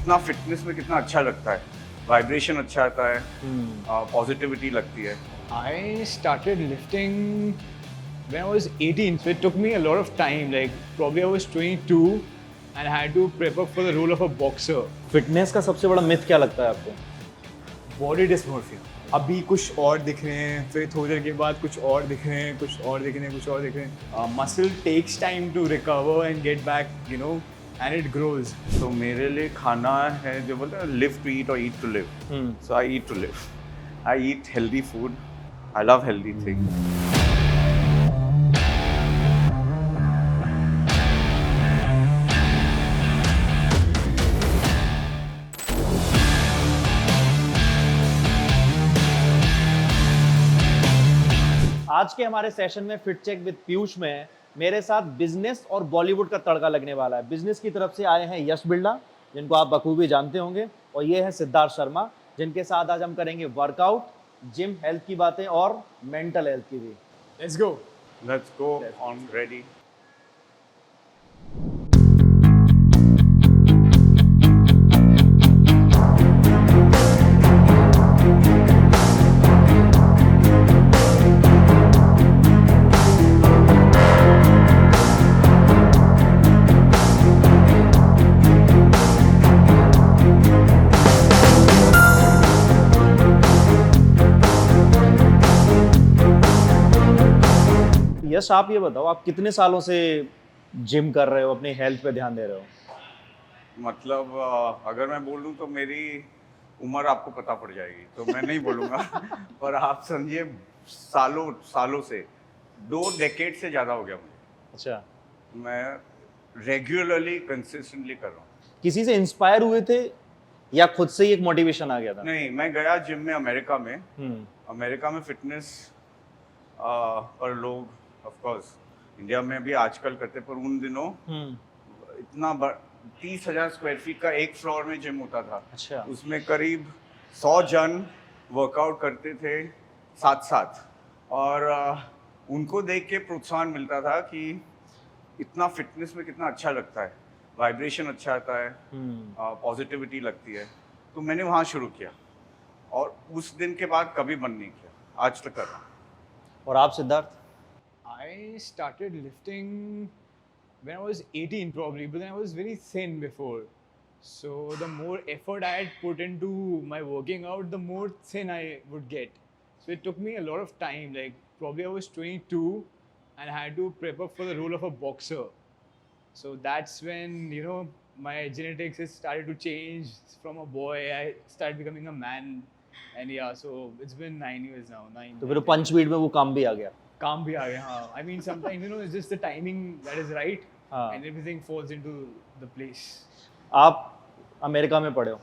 इतना फिटनेस में कितना अच्छा लगता है, वाइब्रेशन अच्छा आता है, पॉजिटिविटी लगती है। I started lifting when I was 18, so it took me a lot of time. Like probably I was 22, and I had to prep up for the role of a boxer. Fitness का सबसे बड़ा myth क्या लगता है आपको? Body dysmorphia. अभी कुछ और दिख रहे हैं, फिर थोड़ी देर के बाद कुछ और दिख रहे हैं, कुछ और दिख रहे हैं, कुछ और दिख रहे हैं. Muscle takes time to recover and get back, you know, and it grows. तो मेरे लिए खाना है जो बोलते हैं लिव टू ईट और eat to live. So I eat to live, I eat healthy food, I love healthy things. आज के हमारे सेशन में फिट चेक विद पीयूष में मेरे साथ बिजनेस और बॉलीवुड का तड़का लगने वाला है। बिजनेस की तरफ से आए हैं यश बिरला, जिनको आप बखूबी जानते होंगे, और ये है सिद्धार्थ शर्मा, जिनके साथ आज हम करेंगे वर्कआउट, जिम, हेल्थ की बातें और मेंटल हेल्थ की भी। Let's go. Let's go on ready. Yash, आप ये बताओ, आप कितने सालों से जिम कर रहे हो, अपनी हेल्थ पे ध्यान दे रहे हो? मतलब अगर मैं बोलूँ तो मेरी उम्र आपको पता पड़ जाएगी, तो मैं नहीं बोलूँगा। पर आप समझिए सालों सालों से, 2 डेकेड से ज़्यादा हो गया मुझे। अच्छा, मैं रेगुलरली कंसिस्टेंटली कर रहा हूँ। किसी से इंस्पायर हुए थे या खुद से ही एक मोटिवेशन आ गया था? नहीं, मैं गया जिम में अमेरिका में। हम्म, अमेरिका में फिटनेस पर लोग ऑफ कोर्स इंडिया में भी आजकल करते, पर उन दिनों इतना 30,000 स्क्वायर फीट का एक फ्लोर में जिम होता था। अच्छा। उसमें करीब 100 जन वर्कआउट करते थे साथ साथ, और उनको देख के प्रोत्साहन मिलता था कि इतना फिटनेस में कितना अच्छा लगता है, वाइब्रेशन अच्छा आता है, पॉजिटिविटी लगती है। तो मैंने वहाँ शुरू किया और उस दिन के बाद कभी बंद नहीं किया, आज तक कर रहा हूँ। और आप Siddharth? I started lifting when I was 18 probably, but then I was very thin before. So the more effort I had put into my working out, the more thin I would get. So it took me a lot of time. Like probably I was 22 and I had to prep up for the role of a boxer. So that's when, you know, my genetics has started to change. From a boy, I started becoming a man. And yeah, so it's been 9 years now. तो फिर पंच beat में वो काम भी आ गया। काम भी आ गया, हाँ। I mean, sometimes, you know, it's just the timing that is right, हाँ। and everything falls into the place. आप अमेरिका में पढ़े हो,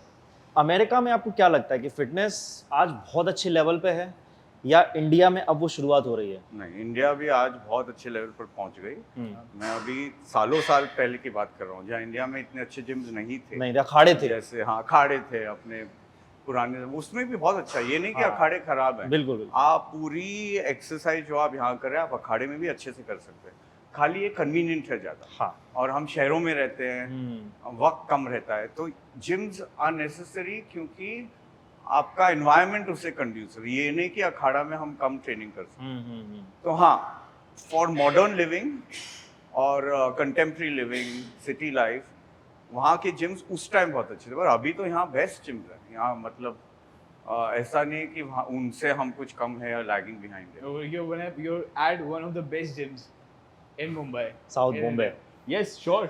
अमेरिका में आपको क्या लगता है कि फिटनेस आज बहुत अच्छे लेवल पे है या इंडिया में अब वो शुरुआत हो रही है? नहीं, इंडिया भी आज बहुत अच्छे लेवल पर पहुंच गई। मैं अभी सालों साल पहले की बात कर रहा हूँ, जहाँ इंडिया में इतने अच्छे जिम्स नहीं थे। नहीं, अखाड़े थे। जैसे हाँ, अखाड़े थे अपने पुराने, उसमें भी बहुत अच्छा, ये नहीं कि अखाड़े खराब हैं। बिल्कुल, बिल्कुल। आप पूरी एक्सरसाइज जो आप यहाँ कर रहे हैं, आप अखाड़े में भी अच्छे से कर सकते हैं। खाली ये कन्वीनियंट है ज़्यादा। हाँ। और हम शहरों में रहते हैं, वक्त कम रहता है, तो जिम्स आर नेसेसरी, क्योंकि आपका एनवायरनमेंट उससे कंड्यूसिव। ये नहीं कि अखाड़ा में हम कम ट्रेनिंग कर सकते। तो हाँ, फॉर मॉडर्न लिविंग और कंटेम्प्रेरी लिविंग, सिटी लाइफ, वहाँ के जिम्स उस टाइम बहुत अच्छे थे, पर अभी तो यहाँ बेस्ट जिम्स हैं। यहाँ मतलब ऐसा नहीं है कि वहाँ उनसे हम कुछ कम है या लैगिंग बिहाइंड है। You're at one of the best gyms in Mumbai. South In Bombay. India. Yes, sure.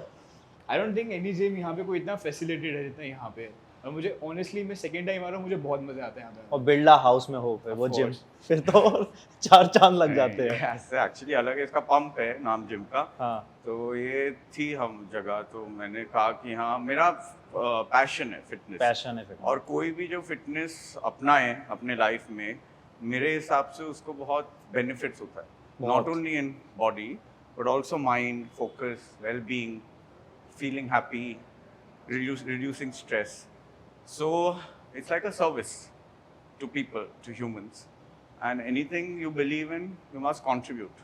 I don't think any gym यहाँ पे कोई इतना facilitated है जितना यहाँ पे है। और मुझे honestly, मैं second time आ रहा हूँ, मुझे बहुत मजा आता है यहाँ पे। और बिरला हाउस में हो फिर वो Of जिम, course. फिर तो और 4 चांद लग जाते हैं। ऐसे एक्चुअली अलग है, इसका पंप है नाम जिम का। हाँ। तो ये थी हम जगह, तो मैंने कहा कि हाँ, मेरा पैशन है फिटनेस। पैशन है फिटनेस। और कोई भी जो फिटनेस अपनाए अपने लाइफ में, मेरे हिसाब से उसको बहुत बेनिफिट्स होता है, not only in body but also mind, focus, well being, feeling happy, reducing stress. So it's like a service to people, to humans, and anything you believe in, you must contribute.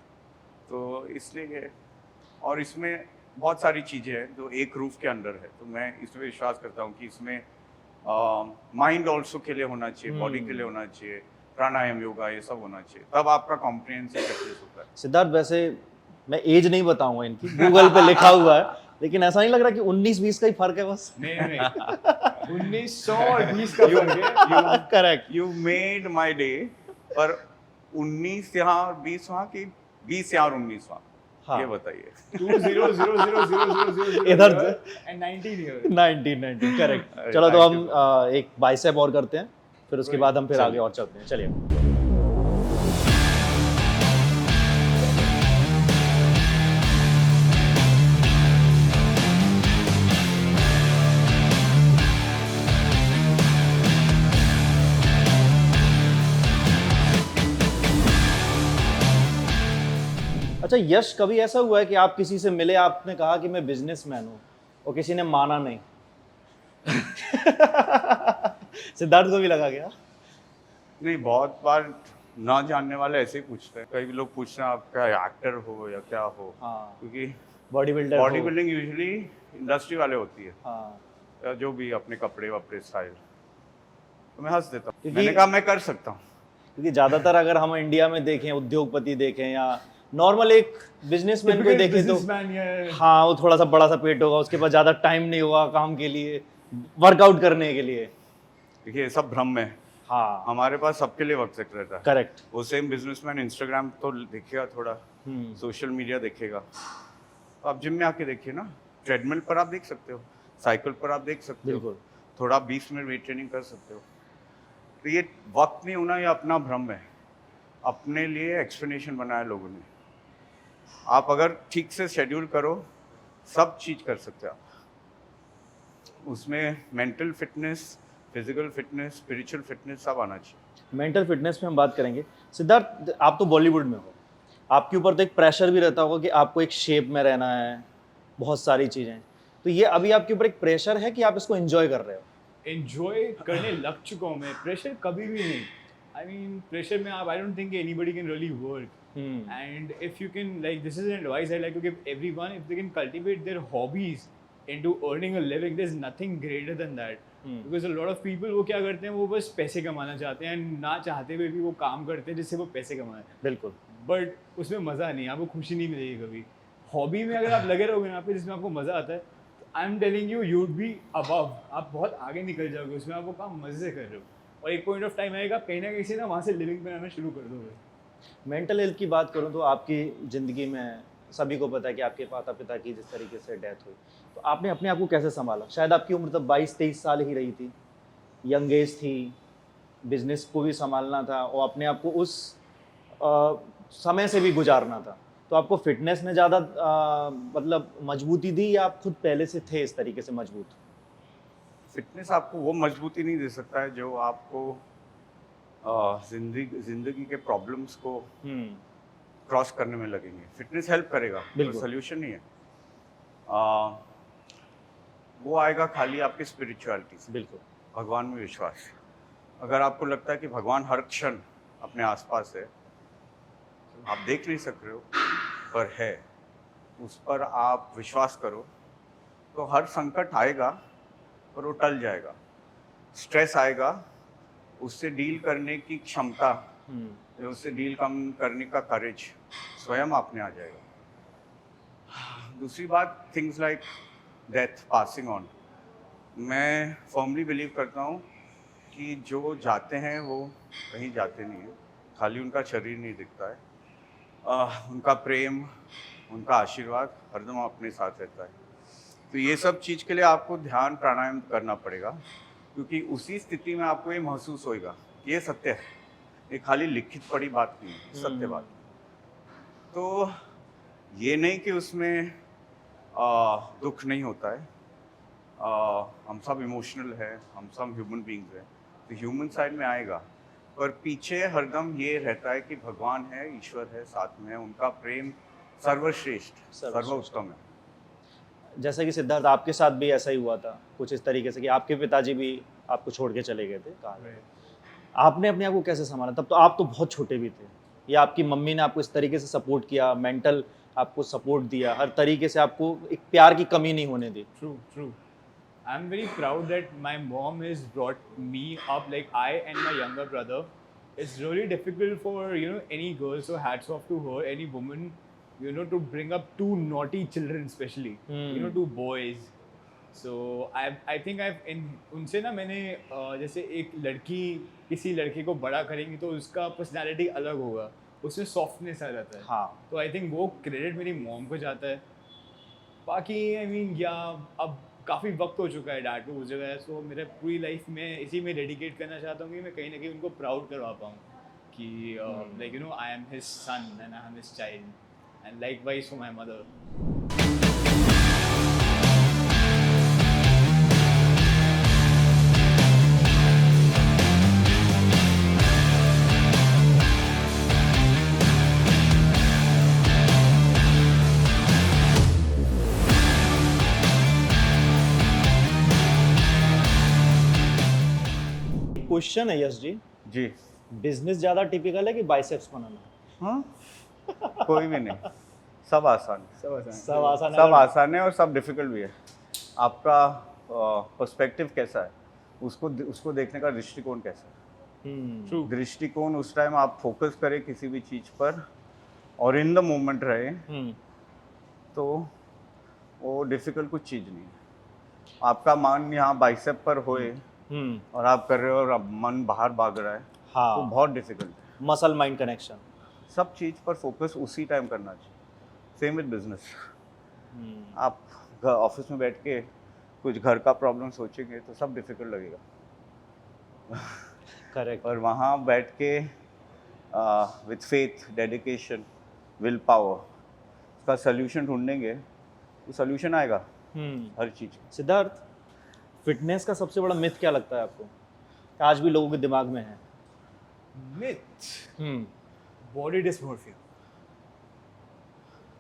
तो इसलिए, और इसमें बहुत सारी चीज़ें हैं जो एक रूफ के अंदर है, तो मैं इसमें विश्वास करता हूँ कि इसमें माइंड ऑल्सो के लिए होना चाहिए, बॉडी के लिए होना चाहिए, प्राणायाम योगा ये सब होना चाहिए, तब आपका कॉम्प्रिहेंसिव एक्सरसाइज होता है। सिद्धार्थ, वैसे मैं एज नहीं बताऊंगा इनकी, गूगल पे लिखा हुआ है, लेकिन ऐसा नहीं लग रहा कि 19-20 का ही फर्क है बस? नहीं 1900 और 20 का फर्क है। Correct. You made my day. पर 19 यहाँ और 20 वहाँ की, 20 यहाँ और 19 वहाँ, हाँ। ये बताइए। 20000000 इधर and 19 here। 19 करेक्ट। अरे, चलो तो thank हम you, एक बाइसेप और करते हैं, फिर उसके बाद हम फिर आगे और चलते हैं। चलिए। अच्छा यश, कभी ऐसा हुआ है कि आप किसी से मिले, आपने कहा कि मैं बिजनेसमैन हूँ, और किसी ने माना नहीं? सिद्धार्थ को भी लगा क्या? नहीं, बहुत बार ना जानने वाले ऐसे ही पूछते हैं। कई लोग पूछते हैं आप क्या एक्टर हो या क्या हो, हाँ, क्योंकि body builder. Body building usually industry वाले होती है, हाँ, या जो भी अपने कपड़े वपड़े स्टाइल, तो मैं हंस देता हूँ। क्योंकि- मैंने कहा मैं कर सकता हूँ। क्योंकि ज्यादातर अगर हम इंडिया में देखें, उद्योगपति देखें या नॉर्मल एक बिजनेसमैन को देखें, तो हाँ, वो थोड़ा सा बड़ा सा पेट होगा, उसके पास ज्यादा टाइम नहीं होगा काम के लिए, वर्कआउट करने के लिए। देखिए ये सब भ्रम है, हाँ, हमारे पास सबके लिए वक्त रहता है। करेक्ट। वो सेम बिजनेसमैन इंस्टाग्राम तो देखेगा, थोड़ा सोशल मीडिया देखेगा, तो आप जिम में आके देखिए ना, ट्रेडमिल पर आप देख सकते हो, साइकिल पर आप देख सकते हो, बिल्कुल। थोड़ा 20 मिनट वेट ट्रेनिंग कर सकते हो। तो ये वक्त नहीं होना, ये अपना भ्रम है, अपने लिए एक्सप्लेनेशन बनाया लोगों ने। आप अगर ठीक से शेड्यूल करो, सब चीज कर सकते हो आप। उसमें mental fitness, physical fitness, spiritual fitness सब आना चाहिए। मेंटल फिटनेस में हम बात करेंगे। सिद्धार्थ, आप तो बॉलीवुड में हो, आपके ऊपर तो एक प्रेशर भी रहता होगा कि आपको एक शेप में रहना है, बहुत सारी चीज़ें, तो ये अभी आपके ऊपर एक प्रेशर है कि आप इसको एंजॉय कर रहे हो? एंजॉय करने लग चुका हूँ मैं, प्रेशर कभी भी नहीं। आई मीन प्रेशर में आप, I don't think anybody can really work. And if you can, like, this is an advice I like to give everyone, if they can cultivate their hobbies into earning a living, there's nothing greater than that. Because a lot of people वो क्या करते हैं, वो बस पैसे कमाना चाहते हैं, ना चाहते हुए भी वो काम करते हैं जिससे वो पैसे कमाएं। बिल्कुल। बट उसमें मज़ा नहीं, आपको खुशी नहीं मिलेगी कभी। हॉबी में अगर आप लगे रहोगे ना पे, जिसमें आपको मज़ा आता है, I am telling you, you would be above, आप बहुत आगे निकल जाओगे उसमें, आप वो काम मज़े से कर रहे हो, और एक पॉइंट ऑफ टाइम आएगा कहीं ना कहीं से ना वहाँ से लिविंग बनाना शुरू कर दोगे। मेंटल हेल्थ की बात करूं तो आपकी ज़िंदगी में सभी को पता है कि आपके माता पिता की जिस तरीके से डेथ हुई, तो आपने अपने आप को कैसे संभाला? शायद आपकी उम्र तब 22-23 साल ही रही थी, यंग एज थी, बिजनेस को भी संभालना था और अपने आप को उस समय से भी गुजारना था, तो आपको फिटनेस ने ज़्यादा मतलब मजबूती दी, या आप खुद पहले से थे इस तरीके से मजबूत? फिटनेस आपको वो मजबूती नहीं दे सकता है जो आपको जिंदगी के प्रॉब्लम्स को क्रॉस करने में लगेंगे। फिटनेस हेल्प करेगा, तो सोल्यूशन नहीं है। वो आएगा खाली आपकी स्पिरिचुअलिटी से, बिल्कुल, भगवान में विश्वास। अगर आपको लगता है कि भगवान हर क्षण अपने आसपास है, आप देख नहीं सक रहे हो पर है, उस पर आप विश्वास करो, तो हर संकट आएगा और वो टल जाएगा। स्ट्रेस आएगा, उससे डील करने की क्षमता, उससे डील कम करने का करेज स्वयं आपने आ जाएगा। दूसरी बात, things like death, passing on, मैं फर्मली बिलीव करता हूँ कि जो जाते हैं वो कहीं जाते नहीं हैं, खाली उनका शरीर नहीं दिखता है, उनका प्रेम, उनका आशीर्वाद हरदम अपने साथ रहता है। तो ये सब चीज़ के लिए आपको ध्यान प्राणायाम करना पड़ेगा, क्योंकि उसी स्थिति में आपको ये महसूस होएगा कि ये सत्य है, ये खाली लिखित पड़ी बात नहीं है, सत्य बात। तो ये नहीं कि उसमें दुख नहीं होता है, हम सब इमोशनल है, हम सब ह्यूमन बीइंग्स हैं, तो ह्यूमन साइड में आएगा, पर पीछे हरदम ये रहता है कि भगवान है, ईश्वर है, साथ में है, उनका प्रेम सर्वश्रेष्ठ, सर्वोत्तम है। जैसा कि सिद्धार्थ आपके साथ भी ऐसा ही हुआ था कुछ इस तरीके से कि आपके पिताजी भी आपको छोड़ के चले गए थे, कहा आपने अपने आप को कैसे संभाला? तब तो आप तो बहुत छोटे भी थे, या आपकी मम्मी ने आपको इस तरीके से सपोर्ट किया, मेंटल आपको सपोर्ट दिया, हर तरीके से आपको एक प्यार की कमी नहीं होने दी। True. I'm very proud that my mom has brought me up. Like I and my younger brother, it's really difficult for any girl. So hats off to her, any woman, to bring up two naughty children, especially two boys. So I think उनसे ना मैंने जैसे एक लड़की किसी लड़के को बड़ा करेंगी तो उसका पर्सनालिटी अलग होगा, उसमें सॉफ्टनेस आ जाता है। हाँ, तो आई थिंक वो क्रेडिट मेरी मॉम को जाता है। बाकी आई मीन अब काफ़ी वक्त हो चुका है डैड को उस जगह, सो मेरे पूरी लाइफ में इसी में डेडिकेट करना चाहता हूँ कि मैं कहीं ना कहीं उनको प्राउड करवा पाऊँ कि like I am his son and I am his child and likewise for my mother. Question है यश जी, जी। बिजनेस ज्यादा टिपिकल है कि बाइसेप्स बनाना? हाँ, कोई भी नहीं, सब आसान है। सब आसान है। सब आसान है और सब डिफिकल्ट भी है। आपका पर्सपेक्टिव कैसा है, उसको देखने का दृष्टिकोण कैसा है। दृष्टिकोण उस टाइम आप फोकस करें किसी भी चीज पर और इन द मोमेंट रहे तो वो डिफिकल्ट कुछ चीज नहीं है। आपका मन यहाँ बाइसेप पर होए और आप कर रहे हो और अब मन बाहर भाग रहा है, हाँ, तो बहुत डिफिकल्ट है। मसल माइंड कनेक्शन, सब चीज पर फोकस उसी टाइम करना चाहिए। Same with business. आप ऑफिस में बैठ के कुछ घर का प्रॉब्लम सोचेंगे तो सब डिफिकल्ट लगेगा। करेक्ट। और वहाँ बैठ के with faith, dedication, will power उसका सोल्यूशन ढूंढेंगे तो सोल्यूशन आएगा हर चीज का। सिद्धार्थ, फिटनेस का सबसे बड़ा मिथ क्या लगता है आपको, आज भी लोगों के दिमाग में है? Myth, body dysmorphia.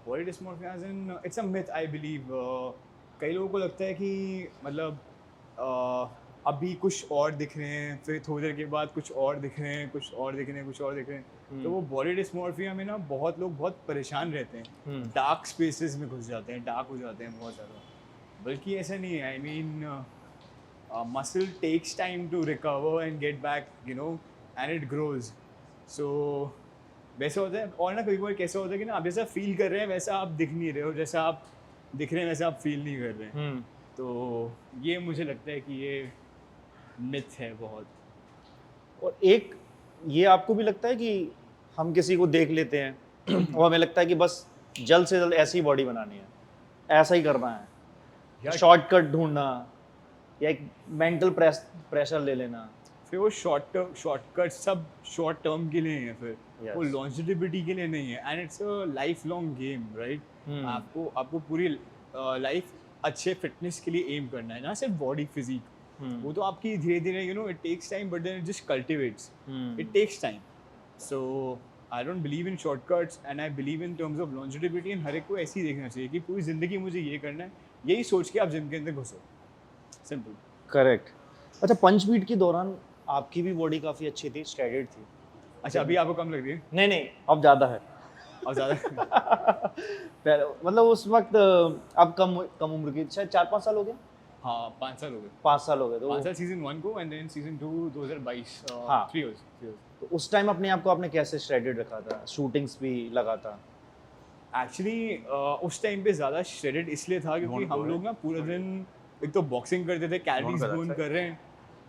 Body dysmorphia as in it's a myth I believe. कई लोगों को लगता है कि मतलब अभी कुछ और दिख रहे हैं, फिर थोड़ी देर के बाद कुछ और दिख रहे हैं, कुछ और दिख रहे हैं, कुछ और दिख रहे हैं। तो वो बॉडी डिस्मॉर्फिया में ना बहुत लोग बहुत परेशान रहते हैं, डार्क स्पेसेस में घुस जाते हैं, डार्क हो जाते हैं बहुत ज़्यादा। बल्कि ऐसा नहीं है। I mean muscle takes time to recover and get back, and it grows. So वैसा होता है। और ना कई बार कैसा होता है कि ना आप जैसा फील कर रहे हैं वैसा आप दिख नहीं रहे हो, जैसा आप दिख रहे हैं वैसा आप फील नहीं कर रहे हैं। तो ये मुझे लगता है कि ये मिथ है बहुत। और एक ये आपको भी लगता है कि हम किसी को देख लेते हैं और हमें लगता है कि बस जल्द से जल्द ऐसी बॉडी बनानी है, ऐसा ही करना है, शॉर्टकट ढूंढना या एक मेंटल प्रेशर ले लेना, फिर वो शॉर्टकट सब शॉर्ट टर्म के लिए हैं, फिर वो लॉन्जिविटी के लिए नहीं है। And it's a life long game, right. आपको पूरी लाइफ अच्छे फिटनेस के लिए एम करना है, ना सिर्फ बॉडी फिजिक। वो तो आपकी धीरे धीरे it takes time, but then it just cultivates, it takes time. So I don't believe in shortcuts and I believe in terms of longevity. And हर एक को ऐसे ही देखना चाहिए कि पूरी जिंदगी मुझे ये करना है, यही सोच के आप जिम के अंदर घुसो। सिंपल। करेक्ट। अच्छा, पंच बीट के दौरान आपकी भी बॉडी काफ़ी अच्छी थी, स्ट्रेटेड थी। अच्छा, अभी आपको कम लग रही है? नहीं, अब ज़्यादा है। अब ज़्यादा मतलब उस वक्त अब कम उम्र की, शायद 4-5 साल हो गए। हाँ, 5 साल हो गए। 5 साल हो गए। तो 5 साल सीजन 1 को एंड देन सीजन 2 2022। हाँ, 3 इयर्स। तो उस टाइम अपने आप को आपने कैसे श्रेडेड रखा था? शूटिंग्स भी लगा था? एक्चुअली उस टाइम पे ज़्यादा श्रेडेड इसलिए था क्योंकि हम लोग ना पूरा दिन एक तो बॉक्सिंग करते थे, कैलोरीज बर्न कर रहे हैं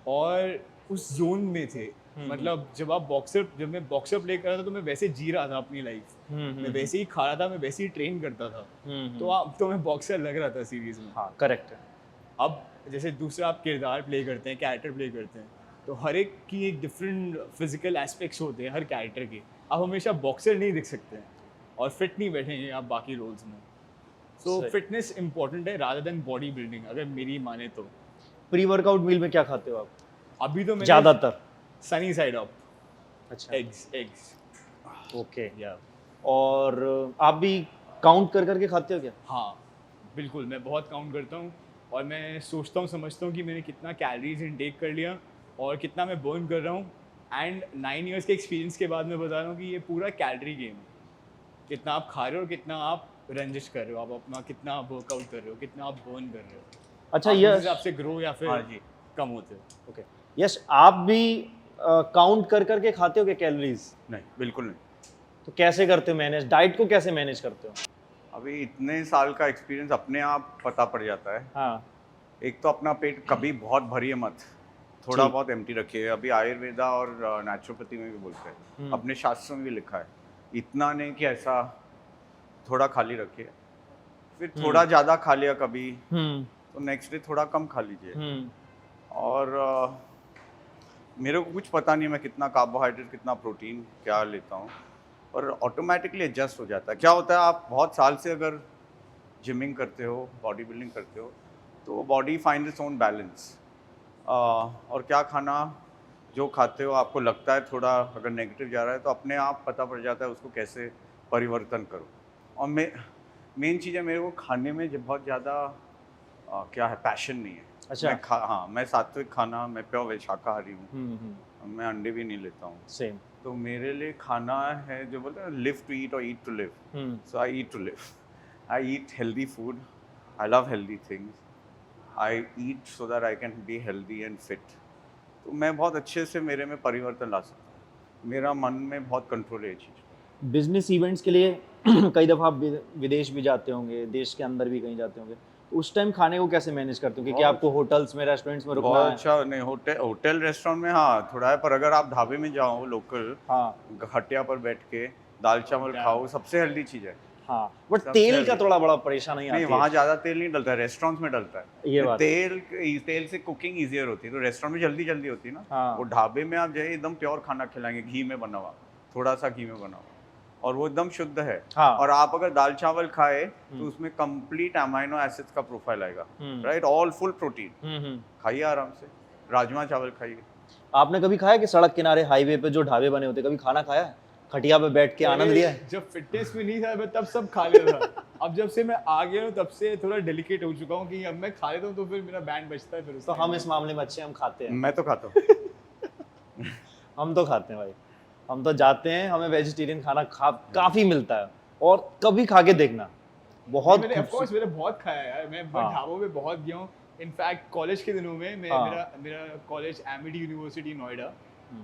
और उस जोन में थे। मतलब जब मैं बॉक्सर प्ले कर रहा था तो मैं वैसे जी रहा था अपनी लाइफ, मैं वैसे ही खा रहा था, मैं वैसे ही ट्रेन करता था। तो मैं बॉक्सर लग रहा था सीरीज में। हाँ, करेक्ट है। अब जैसे दूसरा आप किरदार प्ले करते हैं, कैरेक्टर प्ले करते हैं, तो हर एक की एक डिफरेंट फिजिकल एस्पेक्ट्स होते हैं हर कैरेक्टर के। आप हमेशा बॉक्सर नहीं दिख सकते हैं और फिट नहीं बैठेंगे आप बाकी रोल्स में। सो फिटनेस इंपॉर्टेंट है रादर देन बॉडी बिल्डिंग, अगर मेरी माने तो। प्री वर्कआउट मील में क्या खाते हो आप? अभी तो मैं ज़्यादातर सनी साइड अप। अच्छा, एग्स। ओके। या और आप भी काउंट कर करके खाते हो क्या? हाँ बिल्कुल, मैं बहुत काउंट करता हूँ और मैं सोचता हूँ, समझता हूँ कि मैंने कितना कैलोरीज इनटेक कर लिया और कितना मैं बर्न कर रहा हूँ। एंड 9 इयर्स के एक्सपीरियंस के बाद मैं बता रहा हूँ कि ये पूरा कैलोरी गेम है, कितना आप खा रहे हो और कितना आप रंजिश कर रहे हो, आप अपना कितना वर्कआउट कर रहे हो, कितना आप बर्न कर रहे हो, अच्छा आप उस यश, हिसाब से ग्रो या फिर हाँ जी। कम होते हो। ओके यश, आप भी काउंट कर करके खाते हो क्या कैलोरीज? नहीं, बिल्कुल नहीं। तो कैसे करते हो मैनेज, डाइट को कैसे मैनेज करते हो? अभी इतने साल का एक्सपीरियंस अपने आप पता पड़ जाता है। हाँ एक तो अपना पेट कभी बहुत भरिए मत, थोड़ा ठीक। बहुत एम्प्टी रखिए। अभी आयुर्वेदा और नेचुरोपैथी में भी बोलते हैं, अपने शास्त्रों में भी लिखा है, इतना नहीं कि ऐसा थोड़ा खाली रखिए। फिर थोड़ा ज़्यादा खा लिया कभी, तो नेक्स्ट डे थोड़ा कम खा लीजिए। और मेरे को कुछ पता नहीं मैं कितना कार्बोहाइड्रेट, कितना प्रोटीन क्या लेता हूँ, और ऑटोमेटिकली एडजस्ट हो जाता है। क्या होता है, आप बहुत साल से अगर जिमिंग करते हो, बॉडी बिल्डिंग करते हो, तो body find its own balance. और क्या खाना जो खाते हो आपको लगता है थोड़ा अगर नेगेटिव जा रहा है, तो अपने आप पता पड़ जाता है उसको कैसे परिवर्तन करो। और मेन चीज़ है, मेरे को खाने में जब बहुत ज़्यादा क्या है, पैशन नहीं है। अच्छा। मैं सात्विक खाना, मैं प्योर वेज शाकाहारी हूँ, मैं अंडे भी नहीं लेता हूँ। सेम। तो मेरे लिए खाना है जो बोलते हैं लिव टू ईट और eat to live. So I eat to live, I eat healthy food, I love healthy things, I eat so that I can be healthy and fit. तो मैं बहुत अच्छे से मेरे में परिवर्तन ला सकता हूँ, मेरा मन में बहुत कंट्रोल है ये चीज़। बिजनेस इवेंट्स के लिए कई दफ़ा आप विदेश भी जाते होंगे, देश के अंदर भी कहीं जाते होंगे, तो उस टाइम खाने को कैसे मैनेज करते हो? क्योंकि आपको होटल्स में, रेस्टोरेंट्स में रुकना बहुत है। अच्छा नहीं, होटल रेस्टोरेंट में हाँ थोड़ा है, पर अगर आप ढाबे में जाओ लोकल, हाँ खटिया पर बैठ के दाल चावल खाओ, सबसे हेल्दी चीज़ है। हाँ, बट सबसे तेल का हेल्दी। थोड़ा बड़ा परेशानी आती नहीं, है। वहाँ ज़्यादा तेल नहीं डलता है, रेस्टोरेंट्स में डलता है ये बात। तेल से कुकिंग ईजियर होती है, तो रेस्टोरेंट में जल्दी जल्दी होती है ना। हाँ। वो ढाबे में आप जाइए, एकदम प्योर खाना खिलाएंगे, घी में बना हुआ, थोड़ा सा घी में बना हुआ, और वो एकदम शुद्ध है। हाँ। और आप अगर दाल चावल खाए तो उसमें कंप्लीट अमाइनो एसिड्स का प्रोफाइल आएगा, राइट, ऑल फुल प्रोटीन। खाइए आराम से, राजमा चावल खाइए। आपने कभी खाया कि सड़क किनारे हाईवे पे जो ढाबे बने होते, कभी खाना खाया है? खटिया पे बैठ के आनंद लिया है? जब फिटनेस में नहीं था मैं तब सब खा लेता था। अब जब से मैं आ गया हूँ तब से थोड़ा डेलिकेट हो चुका हूँ कि अब मैं खा लेता हूँ तो फिर मेरा बैंड बजता है। फिर उस तो time हम में। इस मामले में अच्छे हैं, हम खाते हैं। मैं तो खाता हूँ। हम तो खाते हैं भाई, हम तो जाते हैं, हमें वेजिटेरियन खाना काफी मिलता है, और कभी खा के देखना, बहुत मैंने ऑफ कोर्स मैंने बहुत खाया है यार, मैं हाँ। ढाबों पे बहुत गया हूँ। इनफैक्ट कॉलेज के दिनों में हाँ। मेरा कॉलेज एमिटी यूनिवर्सिटी नोएडा,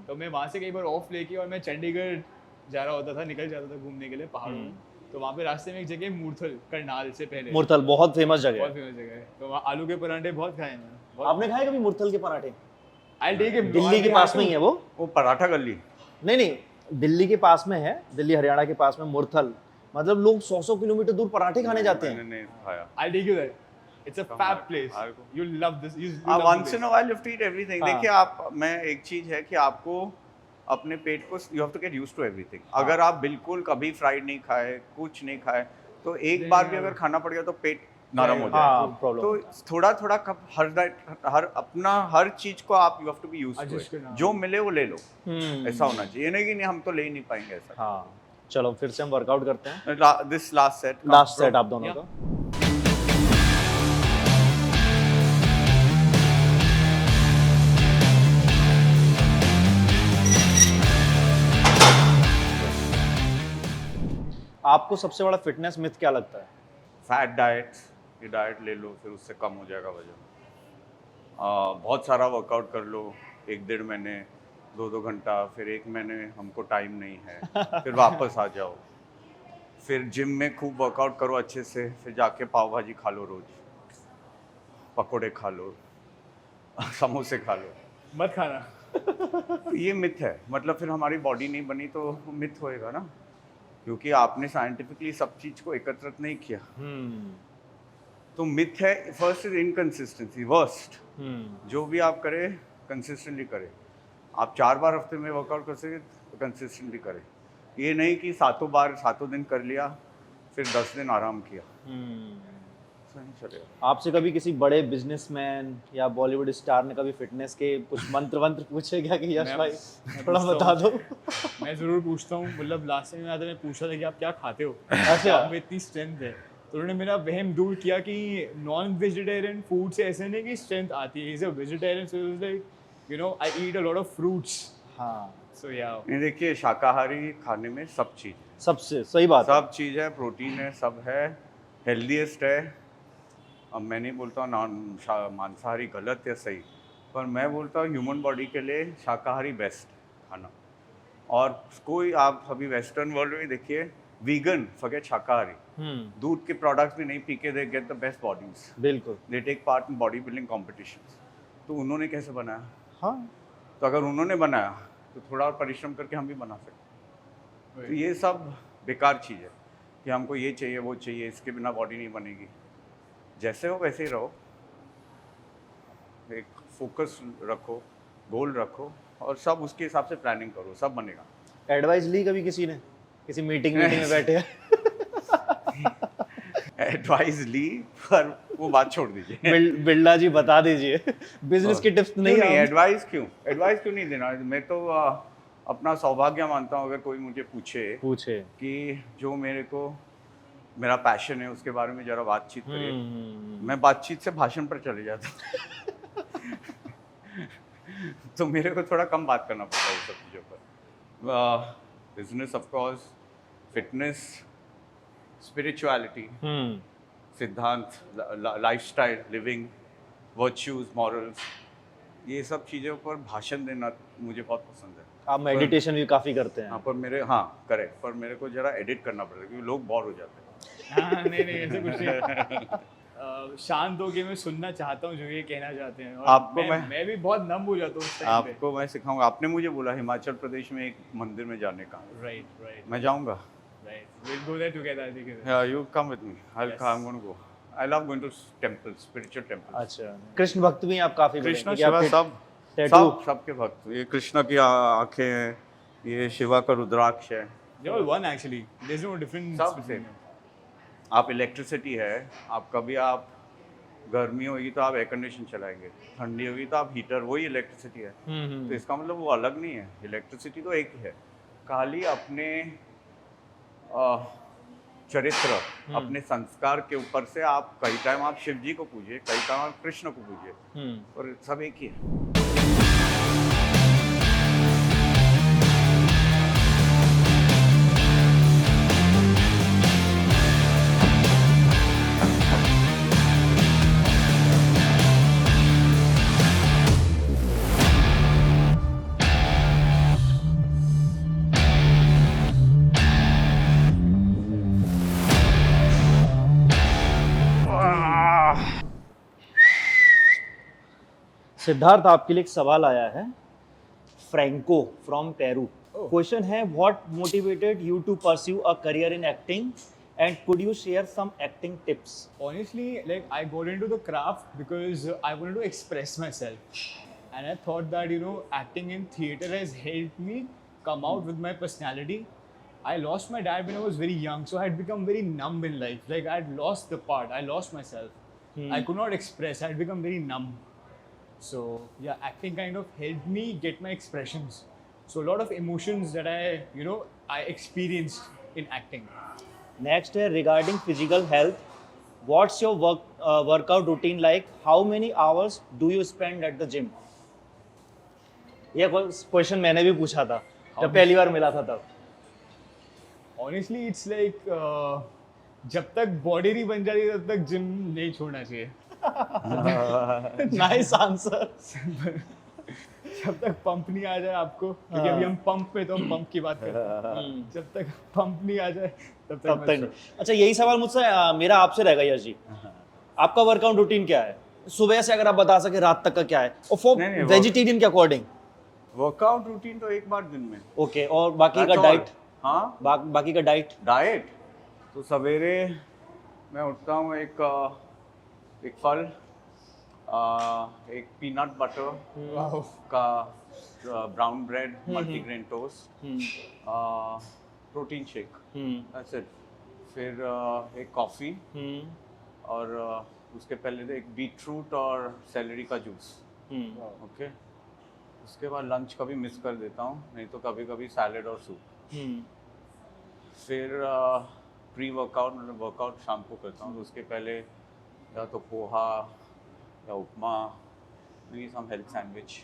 तो मैं वहाँ से कई बार ऑफ लेके और मैं चंडीगढ़ जा रहा होता था, निकल जाता था घूमने के लिए पहाड़ों में। तो वहाँ पे रास्ते में एक जगह मूर्थल, करनाल से पहले मुरथल बहुत फेमस जगह बहुत है। फेमस जगह है, तो वहाँ आलू के पराठे बहुत खाए हैं मैंने। आपने खाए कभी मुरथल के पराठे? I'll take it. दिल्ली के पास में ही है वो। वो पराठा गली, नहीं नहीं, दिल्ली के पास में है, दिल्ली हरियाणा के पास में मुरथल, मतलब लोग 100 किलोमीटर दूर पराठे खाने जाते हैं। मैंने नहीं खाया। I'll take you there. It's a fab place. You'll love this. You'll love once this in a while you have to eat everything. हाँ। देखिए आप, मैं एक चीज है कि आपको अपने पेट को, you have to get used to everything. अगर आप बिल्कुल कभी फ्राइड नहीं खाए, कुछ नहीं खाए, तो एक बार भी अगर खाना पड़ गया तो पेट नरम हो हाँ, जाए। प्रॉब्लम। तो थोड़ा थोड़ा कब हर चीज को आप you have to be used Adjust to, करना। जो मिले वो ले लो, ऐसा होना चाहिए। ये नहीं कि नहीं हम तो ले ही नहीं पाएंगे ऐसा। हाँ, चलो फिर से हम वर्कआउट करते हैं। This last set, last set आप दोनों Yeah. का। आपको सबसे बड़ा फिटनेस मिथ क्या लगता है? फैट डाइट, ये डाइट ले लो फिर उससे कम हो जाएगा वजन। बहुत सारा वर्कआउट कर लो, 1-1.5 महीने, 2-2 घंटा, फिर 1 महीने हमको टाइम नहीं है, फिर वापस आ जाओ, फिर जिम में खूब वर्कआउट करो अच्छे से, फिर जाके पाव भाजी खा लो रोज, पकोड़े खा लो, समोसे खा लो। मत खाना। तो ये मिथ है, मतलब फिर हमारी बॉडी नहीं बनी तो मिथ होएगा ना, क्योंकि आपने साइंटिफिकली सब चीज को एकत्रित नहीं किया। तो मिथ है। First is inconsistency, worst. जो भी आप करें कंसिस्टेंटली करें। आप 4 बार हफ्ते में वर्कआउट कर सके तो कंसिस्टेंटली करें। ये नहीं कि 7 बार 7 दिन कर लिया फिर 10 दिन आराम किया, ऐसा नहीं चलेगा। आपसे कभी किसी बड़े बिजनेसमैन या बॉलीवुड स्टार ने कभी फिटनेस के कुछ मंत्र पूछे क्या कि यश मैं- भाई मैं थोड़ा पूछता बता हूँ। दो? मैं जरूर पूछता हूँ, मतलब लास्ट टाइम मैं पूछा था कि आप क्या खाते हो, अच्छा। आप में इतनी स्ट्रेंथ है, तो उन्होंने मेरा वहम दूर किया कि नॉन वेजिटेरियन फूड से ऐसे नहीं कि स्ट्रेंथ आती है। Is a vegetarian, so is like you know I eat a lot of fruits, हाँ, सो या नहीं, देखिए शाकाहारी खाने में सब चीज़ है, सबसे सही बात है। सब चीज़ है, प्रोटीन है, सब है, हेल्दीएस्ट है। अब मैं नहीं बोलता हूँ मांसाहारी गलत या सही, पर मैं बोलता हूँ ह्यूमन बॉडी के लिए शाकाहारी बेस्ट खाना। और कोई आप अभी वेस्टर्न वर्ल्ड में देखिए, वीगन फॉरगेट शाकाहारी, दूध के प्रोडक्ट्स भी नहीं पी के they get the best bodies, बिल्कुल। They take part in body building competitions. तो उन्होंने कैसे बनाया? हाँ, तो अगर उन्होंने बनाया तो थोड़ा और परिश्रम करके हम भी बना सकते हैं। तो ये सब बेकार चीज़ है कि हमको ये चाहिए वो चाहिए, इसके बिना बॉडी नहीं बनेगी। जैसे हो वैसे ही रहो, एक फोकस रखो, गोल रखो और सब उसके हिसाब से प्लानिंग करो, सब बनेगा। एडवाइस ली कभी किसी ने, किसी मीटिंग में बैठे? एडवाइस ली, पर वो बात छोड़ दीजिए। बिल्ला जी बता दीजिए, बिजनेस की टिप्स नहीं नहीं, हम- एडवाइस क्यों नहीं देना। मैं तो अपना सौभाग्य मानता हूँ अगर कोई मुझे पूछे कि जो मेरा पैशन है उसके बारे में जरा बातचीत करिए। मैं बातचीत से भाषण पर चले जाता हूँ। तो मेरे को थोड़ा कम बात करना पड़ता है सब चीज़ों पर। Business of course, fitness, spirituality, सिद्धांत, लाइफस्टाइल, लिविंग, वर्च्यूज, मॉरल्स, ये सब चीज़ों पर भाषण देना मुझे बहुत पसंद है। आप मेडिटेशन भी काफी करते हैं। करेक्ट, पर मेरे को जरा एडिट करना पड़ता है क्योंकि लोग बोर हो जाते हैं। हाँ, नहीं ऐसे कुछ नहीं। शांत होके मैं सुनना चाहता हूँ जो ये कहना चाहते हैं। और आपको मैं भी बहुत नम हो जाता हूँ उस टाइम पे। आपको मैं सिखाऊंगा। आपने मुझे बोला हिमाचल प्रदेश में एक मंदिर में जाने का। राइट मैं जाऊंगा। we'll go there together, I think. You come with me. Yes. I'm going to go. I love going to temples, spiritual temples. अच्छा, कृष्ण भक्त भी आप काफी बड़े हैं, कृष्ण क्योंकि शिवा आपके सब tattoo- सबके भक्त। ये कृष्ण की आंखें हैं, ये शिवा का रुद्राक्ष है। They're all one actually. There's no difference सब between same। them. आप इलेक्ट्रिसिटी है, आप कभी आप गर्मी होगी तो आप एयर कंडीशन चलाएंगे, ठंडी होगी तो आप हीटर, वही इलेक्ट्रिसिटी है। तो इसका मतलब वो अलग नहीं है, इलेक्ट्रिसिटी तो एक ही है। खाली अपने चरित्र, अपने संस्कार के ऊपर से आप कई टाइम आप शिव जी को पूजिए, कई टाइम आप कृष्ण को पूजिए, और सब एक ही है। सिद्धार्थ, आपके लिए एक सवाल आया है फ्रैंको फ्रॉम पेरू। क्वेश्चन है, what motivated you to pursue a career in acting and could you share some acting tips? Honestly, like I got into the craft because I wanted to express myself, and I thought that acting in theater has helped me come out with my personality. I lost my dad when I was very young, so I had become very numb in life. Like I had lost the part, I lost myself. I could not express. I had become very numb. So yeah, acting kind of helped me get my expressions. So a lot of emotions that I experienced in acting. Next है, regarding physical health, what's your workout routine like? How many hours do you spend at the gym? ये question मैंने भी पूछा था जब पहली बार मिला था तब। Honestly, it's like जब तक बॉडी नहीं बन जाती तब तक जिम नहीं छोड़ना चाहिए। Nice answer. जब तक पंप नहीं आ जाए आपको, क्योंकि अभी हम पंप पे तो हम पंप की बात करते हैं। जब तक पंप नहीं आ जाए तब तक मत छोड़ो। अच्छा, यही सवाल मुझसे मेरा आपसे रहेगा यश जी, आपका वर्कआउट रूटीन क्या है? सुबह से अगर आप बता सके रात तक का क्या है, और फॉर नहीं, वेजिटेरियन के अकॉर्डिंग? वर्कआउट रूटीन तो एक बार दिन में। ओके, और बाकी का That's all. डाइट? हाँ, बाकी का डाइट? डाइट तो सवेरे मैं उठता हूँ, एक फल, एक पीनट बटर वाओ। का brown bread, multigrain toast, protein shake, that's it. फिर एक कॉफ़ी, और उसके पहले एक बीटरूट और सेलरी का जूस। ओके, उसके बाद लंच कभी मिस कर देता हूँ, नहीं तो कभी कभी सैलेड और सूप। फिर प्री वर्कआउट, मतलब वर्कआउट शाम को करता हूँ, तो उसके पहले या तो पोहा या उपमा, maybe some health sandwich,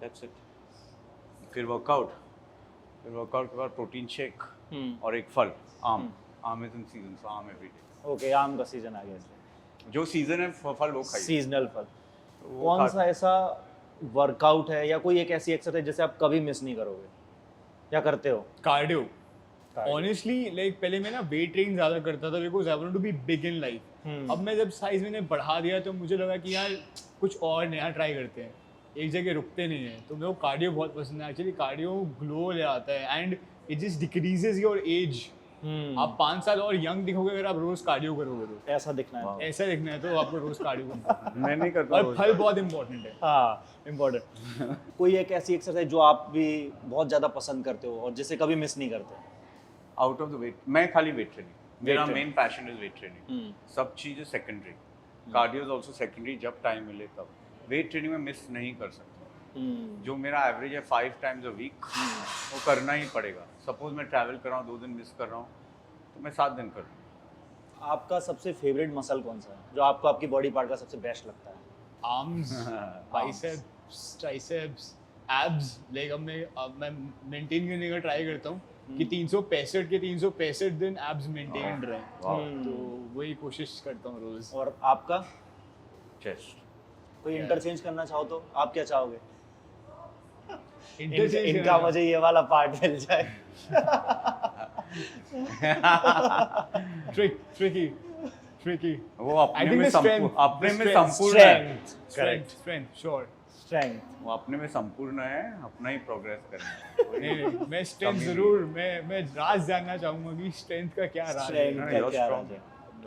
that's it। फिर वर्कआउट, फिर वर्कआउट के बाद प्रोटीन शेक हम्म, और एक फल, आम। आम इज इन सीजन, सो आम एवरी डे। ओके, आम का सीजन आ गया इसलिए जो सीजन है फल वो खाइए। सीजनल फल। तो वो कौन खा- सा ऐसा वर्कआउट है या कोई एक ऐसी एक्सरसाइज जैसे आप कभी मिस नहीं करोगे या करते हो? कार्डियो। Cardio. ऑनेस्टली लाइक पहले मैं ना वेट ट्रेनिंग ज़्यादा करता था because I want to be big in life. अब मैं जब साइज मैंने बढ़ा दिया तो मुझे लगा कि यार कुछ और नया ट्राई करते हैं, एक जगह रुकते नहीं है। तो मेरे को कार्डियो बहुत पसंद है। एक्चुअली कार्डियो ग्लो ले आता है and it just decreases your age. आप 5 साल और यंग दिखोगे अगर आप रोज कार्डियो करोगे तो। ऐसा दिखना है। ऐसा दिखना है तो आपको रोज कार्डियो करना है। मैं नहीं करता और रोज। फल बहुत इंपॉर्टेंट है। हाँ, इम्पोर्टेंट। कोई एक ऐसी एक्सरसाइज जो आप भी बहुत ज़्यादा पसंद करते हो और जिसे कभी मिस नहीं करते? आउट ऑफ द वेट, मैं खाली वेट ट्रेनिंग, मेरा training. Main passion is weight training. सब चीज़ें secondary, cardio is also secondary, जब टाइम मिले तब। वेट ट्रेनिंग में मिस नहीं कर सकता। जो मेरा एवरेज है 5 टाइम्स अ वीक, वो करना ही पड़ेगा। सपोज मैं ट्रैवल कर रहा हूँ, 2 दिन मिस कर रहा हूँ, तो मैं 7 दिन कर रहा हूँ। आपका सबसे फेवरेट मसल कौन सा है जो आपको आपकी बॉडी पार्ट का सबसे बेस्ट लगता है? Arms, biceps, triceps, abs. Like अब मैं मेंटेन करने का ट्राई करता हूँ कि 365 के 365 दिन एब्स मेंटेन रहे। तो वही कोशिश करता हूँ रोज। और आपका? चेस्ट। कोई इंटरचेंज करना चाहो तो आप क्या चाहोगे? Interchange इनका करना। मुझे ये वाला पार्ट मिल जाए। tricky। वो I अपने think में the strength, अपने the में strength, संपूर्ण है। strength, sure। स्ट्रेंथ। वो अपने में संपूर्ण है, अपना ही प्रोग्रेस करना है। नहीं, मैं स्ट्रेंथ कमी जरूर, मैं राज जानना चाहूंगा कि स्ट्रेंथ का क्या राज है। स्ट्रेंथ No, का you're क्या strong. राज है?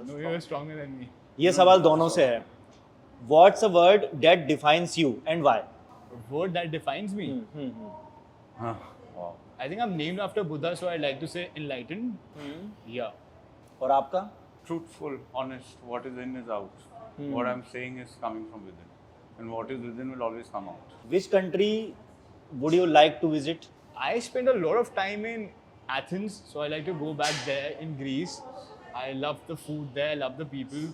No, you're stronger than me। ये सवाल दोनों से है। What's a word that defines you and why? A word that defines me। हाँ, wow. I think I'm named after Buddha, so I'd like to say enlightened। Yeah। और आपका? Truthful, honest, what is in is out. What I'm saying is coming from within. And what is within will always come out. Which country would you like to visit? I spent a lot of time in Athens, so I like to go back there in Greece. I love the food there, I love the people,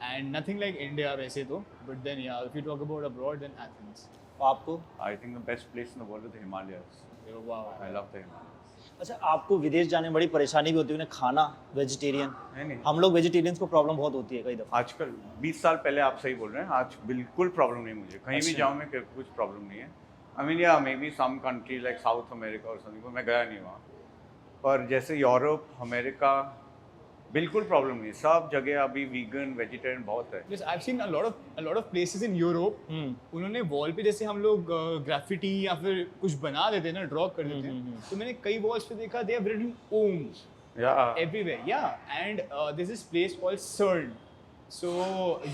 and nothing like India वैसे तो. But then yeah, if you talk about abroad, then Athens। आपको? I think the best place in the world is the Himalayas. Wow। I love the Himalayas. अच्छा, आपको विदेश जाने में बड़ी परेशानी भी होती है, उन्हें खाना वेजिटेरियन? नहीं, हम लोग वेजिटेरियंस को प्रॉब्लम बहुत होती है कई दफ़ा। आजकल 20 साल पहले आप सही बोल रहे हैं, आज बिल्कुल प्रॉब्लम नहीं मुझे। कहीं भी अच्छा। जाऊँ मैं कुछ प्रॉब्लम नहीं है। आई मीन या maybe some country like South America और समथिंग, मैं गया नहीं वहाँ। पर जैसे यूरोप, अमेरिका, बिल्कुल प्रॉब्लम नहीं। सब जगह अभी वीगन, वेजिटेरियन बहुत है। Yes, I've seen a lot of places in Europe। उन्होंने वॉल पे जैसे हम लोग ग्राफिटी या फिर कुछ बना देते हैं ना, ड्रॉ कर देते हैं, तो मैंने कई वॉल्स पे देखा they have written Oms Yeah. everywhere। Yeah, and there's this place called CERN। So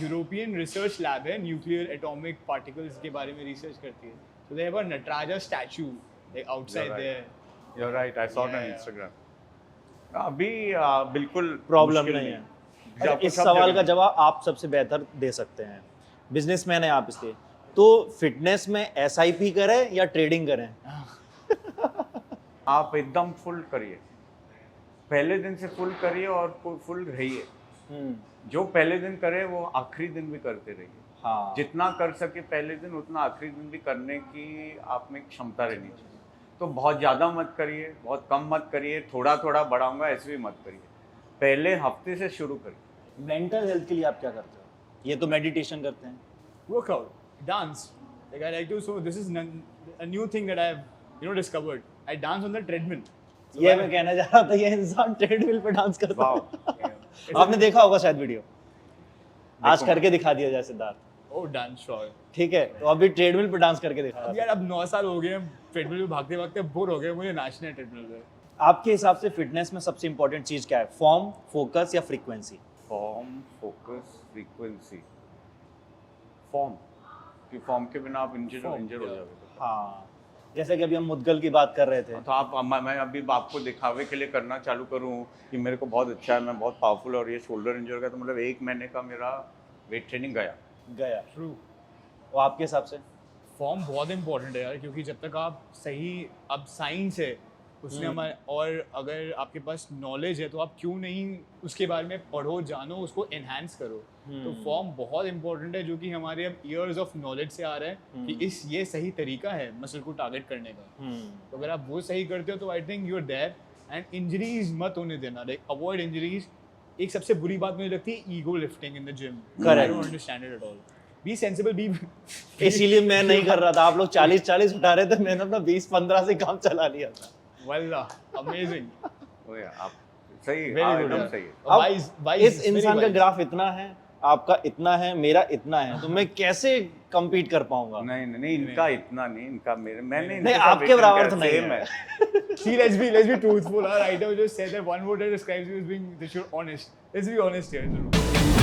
European Research Lab है, न्यूक्लियर एटॉमिक पार्टिकल्स के बारे में रिसर्च करती है। So they have a Nataraja statue like outside You're right. there। You're right. I saw it on Yeah. Instagram. अभी बिल्कुल problem मुश्किल नहीं है। जब अच्छा, आपको इस सब सवाल जगह- का जवाब आप सबसे बेहतर दे सकते हैं, बिजनेसमैन है आप इसलिए। तो फिटनेस में एसआईपी करें या ट्रेडिंग करें? आप एकदम फुल करिए, पहले दिन से फुल करिए और फुल रहिए। जो पहले दिन करे वो आखिरी दिन भी करते रहिए। हाँ, जितना कर सके पहले दिन, उतना आखिरी दिन भी करने की आप में क्षमता रहनी चाहिए। तो बहुत ज़्यादा मत करिए, बहुत कम मत करिए, थोड़ा थोड़ा बढ़ाऊंगा ऐसे भी मत करिए। पहले हफ्ते से शुरू करिए। मेंटल हेल्थ के लिए आप क्या करते हो? ये तो मेडिटेशन करते हैं। Workout, dance। Like I like to, so this is a new thing that I've discovered। I dance on the treadmill। So ये I- मैं कहना चाह रहा था, ये इंसान ट्रेडमिल पे डांस करता वाओ। है। आपने देखा होगा शायद वीडियो, आज देखूंगा। करके दिखा दिया जाए सिद्धार्थ। Oh, dance, sure। ठीक है, तो अभी ट्रेडमिल पे डांस करके दिखा अब रहा यार अब 9 साल हो गए, ट्रेडमिल पे भागते भागते बोर हो गए, मुझे नाचना है ट्रेडमिल पे। था। आपके हिसाब से फिटनेस में सबसे इंपॉर्टेंट चीज क्या है, फॉर्म, फोकस या frequency? Form, focus, frequency. Form, कि फॉर्म के बिना आप इंजर Form, हो yeah। जाओगे। हाँ, जैसे कि अभी हम मुद्गल की बात कर रहे थे। तो आप मैं अभी आपको दिखावे के लिए करना चालू करूँ कि मेरे को बहुत अच्छा है, मैं बहुत पावरफुल, और ये शोल्डर इंजर का, तो मतलब 1 महीने का मेरा वेट ट्रेनिंग गया। ट्रू। और आपके हिसाब से? फॉर्म बहुत इंपॉर्टेंट है यार, क्योंकि जब तक आप सही, अब साइंस है उसने हमारे, और अगर आपके पास नॉलेज है तो आप क्यों नहीं उसके बारे में पढ़ो, जानो, उसको एनहांस करो। तो फॉर्म बहुत इंपॉर्टेंट है, जो कि हमारे अब ईयर्स ऑफ नॉलेज से आ रहा है कि ये सही तरीका है मसल को टारगेट करने का। तो अगर आप वो सही करते हो तो I think you are there. And injuries मत होने देना, लाइक अवॉइड इंजरीज। एक सबसे बुरी बात मुझे लगती है ego lifting in the gym. I don't understand it at all. Be sensible, be इसीलिए मैं नहीं कर रहा था। आप लोग 40-40 उठा रहे थे, मैंने अपना 20-15 से काम चला लिया था। वाल्लाह अमेजिंग। ओ या आप सही, Very हाँ, good, एकदम yeah. सही है। अब Wise, इस इंसान का ग्राफ इतना है, आपका इतना है, मेरा इतना है, तो मैं कैसे compete कर पाऊंगा? नहीं नहीं नहीं, इनका इतना नहीं, इनका मेरे, मैंने नहीं, इनके साथ आपके weight बराबर तो किया, नहीं same है। See, let's be truthful. Our writer just said that one word that describes you as being that you're honest. Let's be honest here.